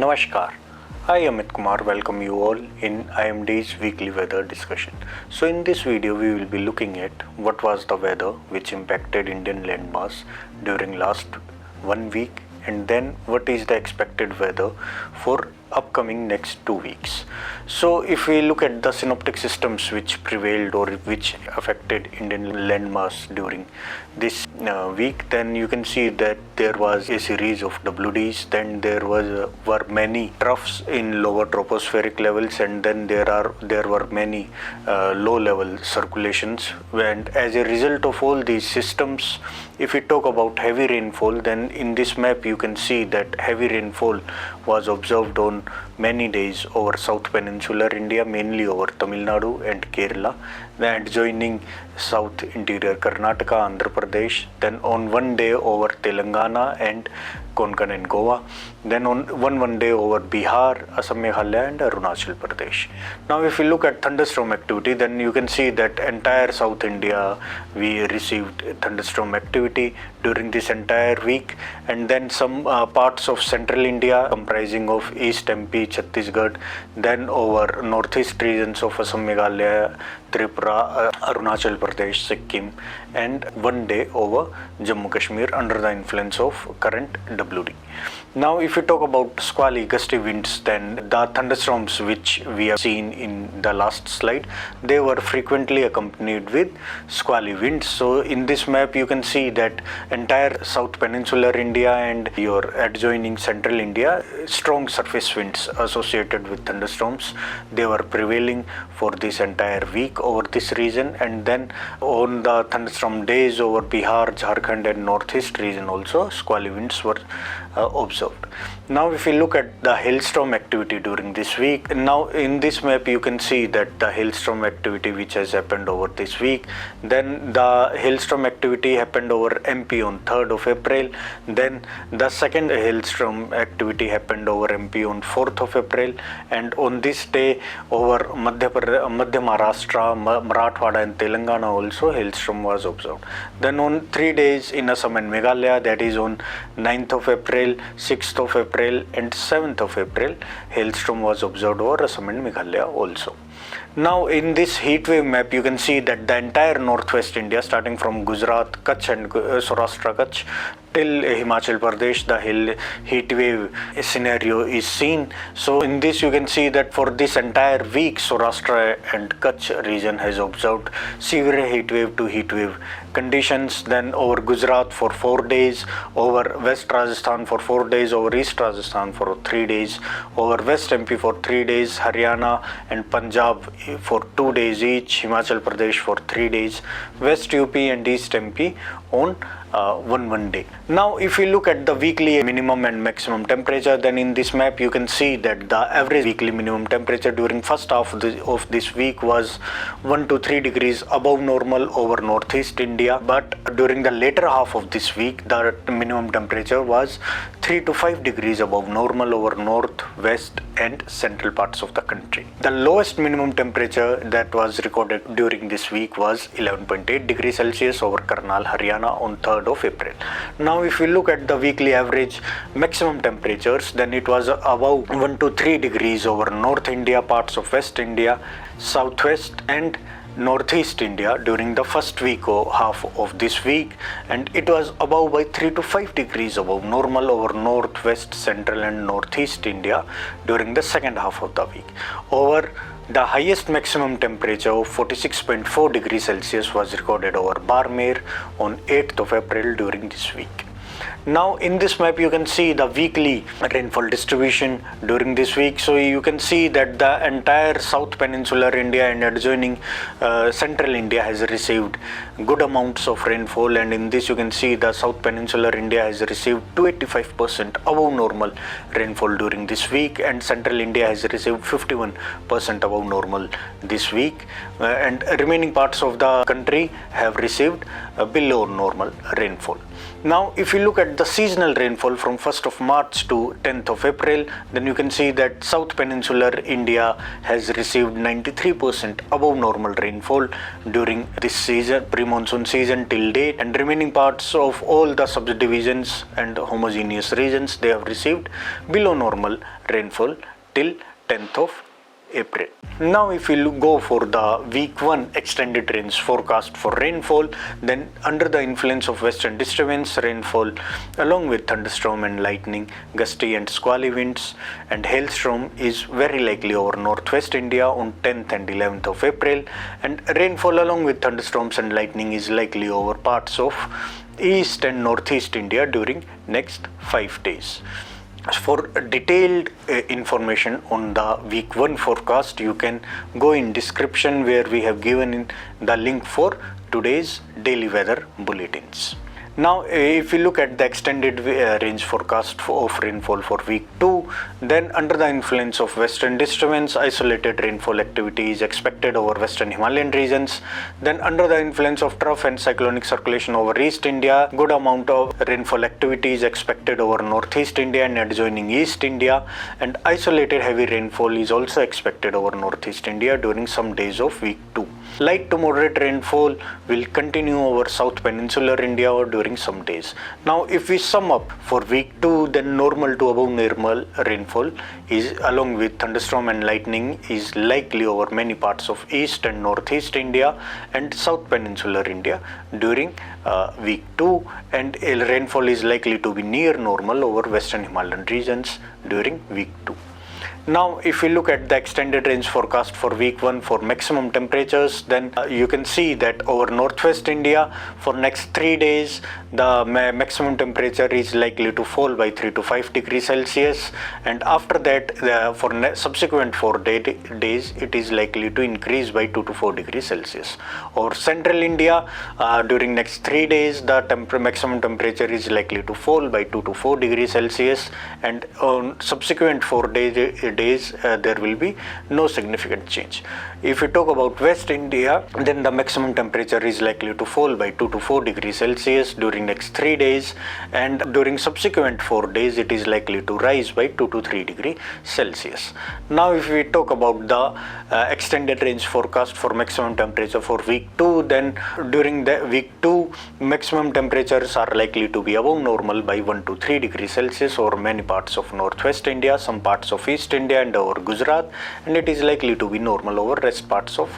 Namaskar. I Amit Kumar welcome you all in IMD's weekly weather discussion. So in this video we will be looking at what was the weather which impacted Indian landmass during last 1 week, and then what is the expected weather for upcoming next 2 weeks. So if we look at the synoptic systems which prevailed or which affected Indian landmass during this week, then you can see that there was a series of WDs, then there were many troughs in lower tropospheric levels, and then there were many low level circulations, and as a result of all these systems, if we talk about heavy rainfall, then in this map you can see that heavy rainfall was observed on many days over South Peninsular India, mainly over Tamil Nadu and Kerala, the adjoining South Interior Karnataka, Andhra Pradesh, then on one day over Telangana and Konkan and Goa, then on one day over Bihar, Assam, Meghalaya and Arunachal Pradesh. Now if we look at thunderstorm activity, then you can see that entire South India we received thunderstorm activity during this entire week, and then some parts of central India comprising of East MP, Chhattisgarh, then over northeast regions of Assam, Meghalaya, Tripura, Arunachal Pradesh, Sikkim, and one day over Jammu Kashmir under the influence of current WD. Now if we talk about squally gusty winds, then the thunderstorms which we have seen in the last slide, they were frequently accompanied with squally winds. So in this map you can see that entire South Peninsular India and your adjoining central India, strong surface winds associated with thunderstorms, they were prevailing for this entire week over this region, and then on the thunderstorm days over Bihar, Jharkhand and northeast region also squally winds were observed. Now if we look at the hailstorm activity during this week, now in this map you can see that the hailstorm activity which has happened over this week, then the hailstorm activity happened over MP on 3rd of April, then the second hailstorm activity happened over MP on 4th of April, and on this day over Madhya Maharashtra, Marathwada and Telangana also hailstorm was observed. Then on 3 days in Assam and Meghalaya, that is on 9th of April, 6th of April and 7th of April, hailstorm was observed over Assam and Meghalaya also. Now in this heat wave map you can see that the entire northwest India, starting from Gujarat, Kutch and Saurashtra Kutch till Himachal Pradesh, the heat wave scenario is seen. So in this you can see that for this entire week Saurashtra and Kutch region has observed severe heat wave to heat wave conditions. Then over Gujarat for 4 days, over West Rajasthan for 4 days, over East Rajasthan for 3 days, over West MP for 3 days, Haryana and Punjab for 2 days each, Himachal Pradesh for 3 days, West UP and East MP on one day. Now if we look at the weekly minimum and maximum temperature, then in this map you can see that the average weekly minimum temperature during first half of this week was 1 to 3 degrees above normal over northeast India, but during the later half of this week the minimum temperature was 3 to 5 degrees above normal over north, west and central parts of the country. The lowest minimum temperature that was recorded during this week was 11.8 degrees Celsius over Karnal, Haryana on 3rd of April. Now if we look at the weekly average maximum temperatures, then it was above 1 to 3 degrees over North India, parts of West India, Southwest and Northeast India during the first week or half of this week, and it was above by 3 to 5 degrees above normal over North, West, Central and Northeast India during the second half of the week. Over the highest maximum temperature of 46.4 degrees Celsius was recorded over Barmer on 8th of April during this week. Now in this map you can see the weekly rainfall distribution during this week. So you can see that the entire South Peninsular India and adjoining central India has received good amounts of rainfall, and in this you can see the South Peninsular India has received 285% above normal rainfall during this week, and central India has received 51% above normal this week, and remaining parts of the country have received below normal rainfall. Now if you look at the seasonal rainfall from 1st of March to 10th of April, then you can see that South Peninsular India has received 93% above normal rainfall during this season, pre-monsoon season till date, and remaining parts of all the subdivisions and homogeneous regions, they have received below normal rainfall till 10th of April. Now if we go for the week 1 extended range forecast for rainfall, then under the influence of western disturbance, rainfall along with thunderstorm and lightning, gusty and squally winds and hailstorm is very likely over northwest India on 10th and 11th of April, and rainfall along with thunderstorms and lightning is likely over parts of east and northeast India during next 5 days. For detailed information on the week 1 forecast, you can go in description where we have given in the link for today's daily weather bulletins. Now if we look at the extended range forecast of rainfall for week 2, then under the influence of western disturbance, isolated rainfall activity is expected over western Himalayan regions. Then under the influence of trough and cyclonic circulation over East India, good amount of rainfall activity is expected over northeast India and adjoining East India, and isolated heavy rainfall is also expected over northeast India during some days of week 2. Light to moderate rainfall will continue over South Peninsular India or during some days. Now if we sum up for week 2, then normal to above normal rainfall is along with thunderstorm and lightning is likely over many parts of east and northeast India and South Peninsular India during week 2, and rainfall is likely to be near normal over western Himalayan regions during week 2. Now if we look at the extended range forecast for week 1 for maximum temperatures, then you can see that over northwest India for next 3 days the maximum temperature is likely to fall by 3 to 5 degrees Celsius, and after that for subsequent 4 days it is likely to increase by 2 to 4 degrees Celsius. Over central India during next 3 days the maximum temperature is likely to fall by 2 to 4 degrees Celsius, and on subsequent 4 days there will be no significant change. If we talk about West India, then the maximum temperature is likely to fall by 2 to 4 degrees Celsius during next 3 days, and during subsequent 4 days it is likely to rise by 2 to 3 degrees Celsius. Now if we talk about the extended range forecast for maximum temperature for week 2, then during the week 2 maximum temperatures are likely to be above normal by 1 to 3 degrees Celsius over many parts of northwest India, some parts of East India and over Gujarat, and it is likely to be normal over rest parts of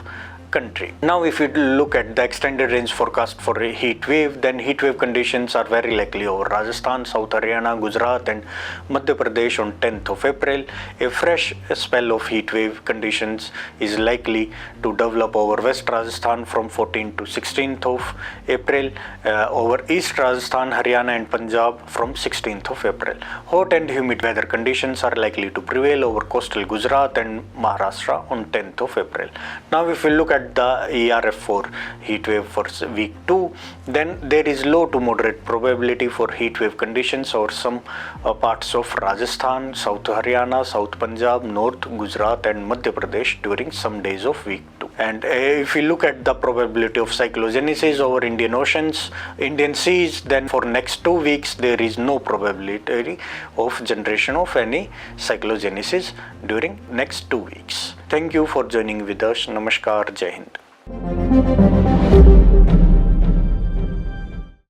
country. Now if we look at the extended range forecast for a heat wave, then heat wave conditions are very likely over Rajasthan, South Haryana, Gujarat and Madhya Pradesh on 10th of April. A fresh spell of heat wave conditions is likely to develop over West Rajasthan from 14th to 16th of April, over East Rajasthan, Haryana and Punjab from 16th of April. Hot and humid weather conditions are likely to prevail over coastal Gujarat and Maharashtra on 10th of April. Now if we look at the ERF for heat wave for week 2, then there is low to moderate probability for heat wave conditions over some parts of Rajasthan, South Haryana, South Punjab, North Gujarat and Madhya Pradesh during some days of week 2. And if we look at the probability of cyclogenesis over Indian Oceans, Indian seas, then for next 2 weeks there is no probability of generation of any cyclogenesis during next 2 weeks. Thank you for joining with us. Namaskar. Jai Hind.